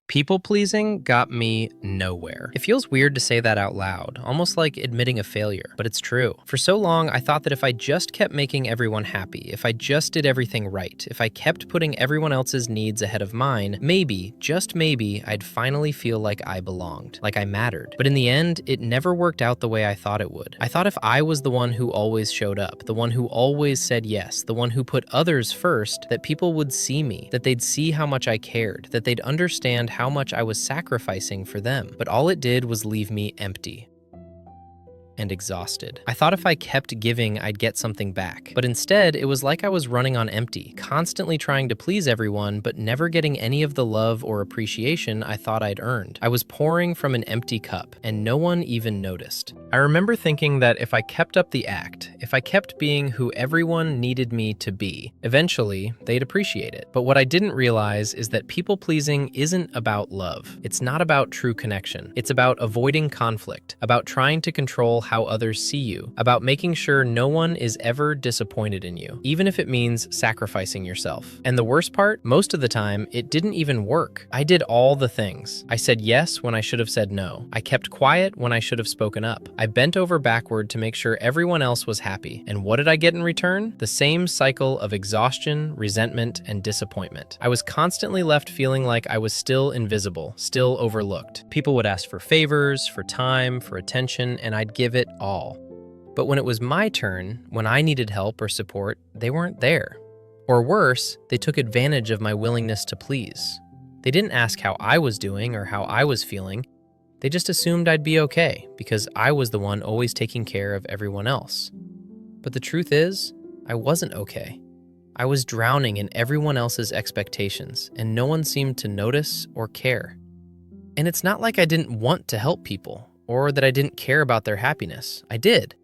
People-pleasing got me nowhere. It feels weird to say that out loud, almost like admitting a failure, but it's true. For so long, I thought that if I just kept making everyone happy, if I just did everything right, if I kept putting everyone else's needs ahead of mine, maybe, just maybe, I'd finally feel like I belonged, like I mattered. But in the end, it never worked out the way I thought it would. I thought if I was the one who always showed up, the one who always said yes, the one who put others first, that people would see me, that they'd see how much I cared, that they'd understand how much I was sacrificing for them. But all it did was leave me empty and exhausted. I thought if I kept giving, I'd get something back. But instead, it was like I was running on empty, constantly trying to please everyone, but never getting any of the love or appreciation I thought I'd earned. I was pouring from an empty cup, and no one even noticed. I remember thinking that if I kept up the act, if I kept being who everyone needed me to be, eventually, they'd appreciate it. But what I didn't realize is that people-pleasing isn't about love. It's not about true connection. It's about avoiding conflict, about trying to control how others see you, about making sure no one is ever disappointed in you, even if it means sacrificing yourself. And the worst part, most of the time, it didn't even work. I did all the things. I said yes when I should have said no. I kept quiet when I should have spoken up. I bent over backward to make sure everyone else was happy. And what did I get in return? The same cycle of exhaustion, resentment, and disappointment. I was constantly left feeling like I was still invisible, still overlooked. People would ask for favors, for time, for attention, and I'd give it all. But when it was my turn, when I needed help or support, they weren't there. Or worse, they took advantage of my willingness to please. They didn't ask how I was doing or how I was feeling. They just assumed I'd be okay because I was the one always taking care of everyone else. But the truth is, I wasn't okay. I was drowning in everyone else's expectations, and no one seemed to notice or care. And it's not like I didn't want to help people, or that I didn't care about their happiness. I did.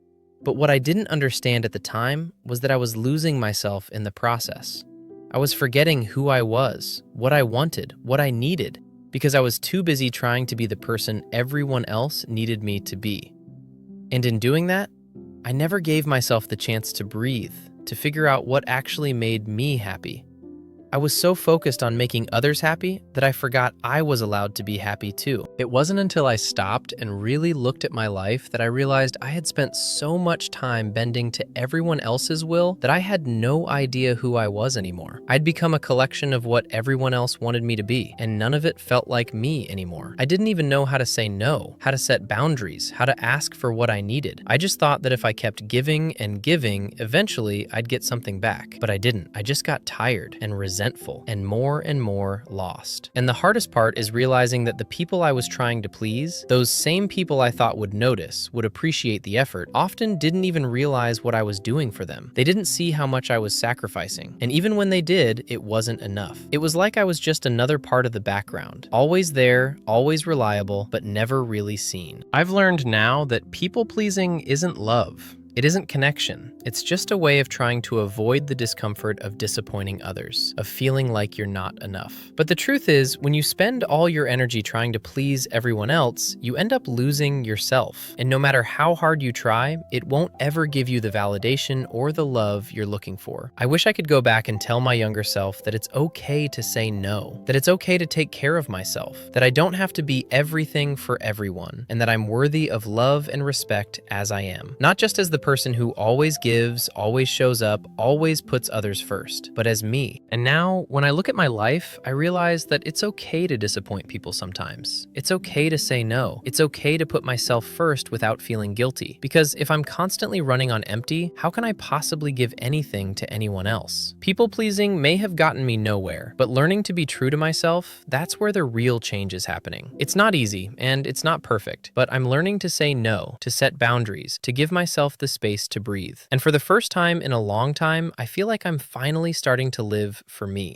But what I didn't understand at the time was that I was losing myself in the process. I was forgetting who I was, what I wanted, what I needed, because I was too busy trying to be the person everyone else needed me to be. And in doing that, I never gave myself the chance to breathe, to figure out what actually made me happy. I was so focused on making others happy that I forgot I was allowed to be happy too. It wasn't until I stopped and really looked at my life that I realized I had spent so much time bending to everyone else's will that I had no idea who I was anymore. I'd become a collection of what everyone else wanted me to be, and none of it felt like me anymore. I didn't even know how to say no, how to set boundaries, how to ask for what I needed. I just thought that if I kept giving and giving, eventually I'd get something back. But I didn't. I just got tired and resentful and more lost. And the hardest part is realizing that the people I was trying to please, those same people I thought would notice, would appreciate the effort, often didn't even realize what I was doing for them. They didn't see how much I was sacrificing. And even when they did, it wasn't enough. It was like I was just another part of the background, always there, always reliable, but never really seen. I've learned now that people-pleasing isn't love. It isn't connection. It's just a way of trying to avoid the discomfort of disappointing others, of feeling like you're not enough. But the truth is, when you spend all your energy trying to please everyone else, you end up losing yourself. And no matter how hard you try, it won't ever give you the validation or the love you're looking for. I wish I could go back and tell my younger self that it's okay to say no, that it's okay to take care of myself, that I don't have to be everything for everyone, and that I'm worthy of love and respect as I am. Not just as the person who always gives, always shows up, always puts others first, but as me. And now, when I look at my life, I realize that it's okay to disappoint people sometimes. It's okay to say no. It's okay to put myself first without feeling guilty. Because if I'm constantly running on empty, how can I possibly give anything to anyone else? People-pleasing may have gotten me nowhere, but learning to be true to myself, that's where the real change is happening. It's not easy, and it's not perfect, but I'm learning to say no, to set boundaries, to give myself the space to breathe. And for the first time in a long time, I feel like I'm finally starting to live for me.